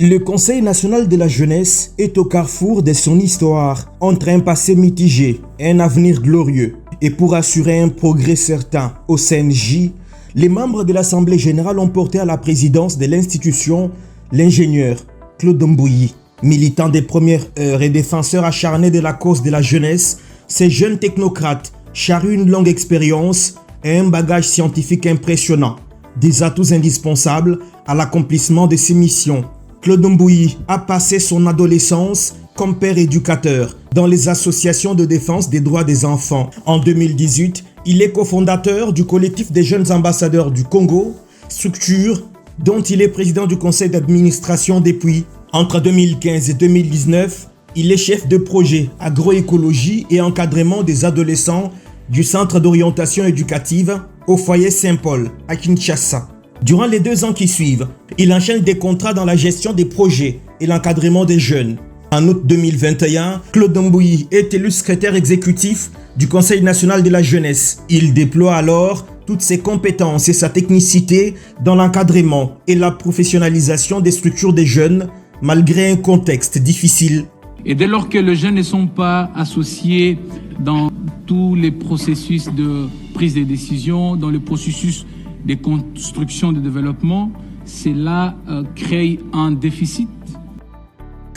Le Conseil national de la jeunesse est au carrefour de son histoire, entre un passé mitigé et un avenir glorieux. Et pour assurer un progrès certain au CNJ, les membres de l'Assemblée générale ont porté à la présidence de l'institution l'ingénieur Claude Mbouyi. Militant des premières heures et défenseur acharné de la cause de la jeunesse, ces jeunes technocrates charrient une longue expérience et un bagage scientifique impressionnant, des atouts indispensables à l'accomplissement de ses missions. Claude Mbouyi a passé son adolescence comme père éducateur dans les associations de défense des droits des enfants. En 2018, il est cofondateur du collectif des jeunes ambassadeurs du Congo, structure dont il est président du conseil d'administration depuis. Entre 2015 et 2019, il est chef de projet agroécologie et encadrement des adolescents du centre d'orientation éducative au foyer Saint-Paul à Kinshasa. Durant les 2 ans qui suivent, il enchaîne des contrats dans la gestion des projets et l'encadrement des jeunes. En août 2021, Claude Mbouyi est élu secrétaire exécutif du Conseil national de la jeunesse. Il déploie alors toutes ses compétences et sa technicité dans l'encadrement et la professionnalisation des structures des jeunes, malgré un contexte difficile. Et dès lors que les jeunes ne sont pas associés dans tous les processus de prise de décision, dans le processus de construction de développement, cela crée un déficit.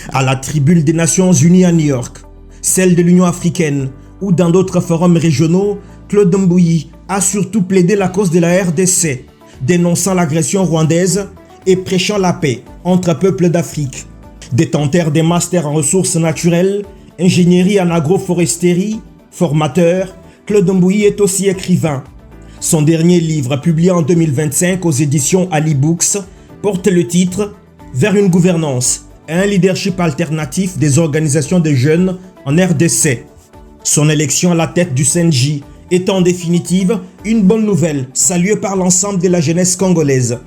À la tribune des Nations Unies à New York, celle de l'Union africaine ou dans d'autres forums régionaux, Claude Mbouyi a surtout plaidé la cause de la RDC, dénonçant l'agression rwandaise et prêchant la paix entre peuples d'Afrique. Détenteur des masters en ressources naturelles, ingénierie en agroforesterie, formateur, Claude Mbouyi est aussi écrivain. Son dernier livre, publié en 2025 aux éditions Ali Books, porte le titre « Vers une gouvernance et un leadership alternatif des organisations de jeunes en RDC ». Son élection à la tête du CNJ est en définitive une bonne nouvelle saluée par l'ensemble de la jeunesse congolaise.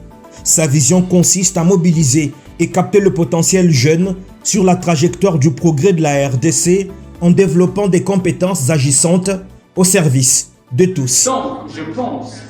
Sa vision consiste à mobiliser et capter le potentiel jeune sur la trajectoire du progrès de la RDC en développant des compétences agissantes au service de tous. Donc, je pense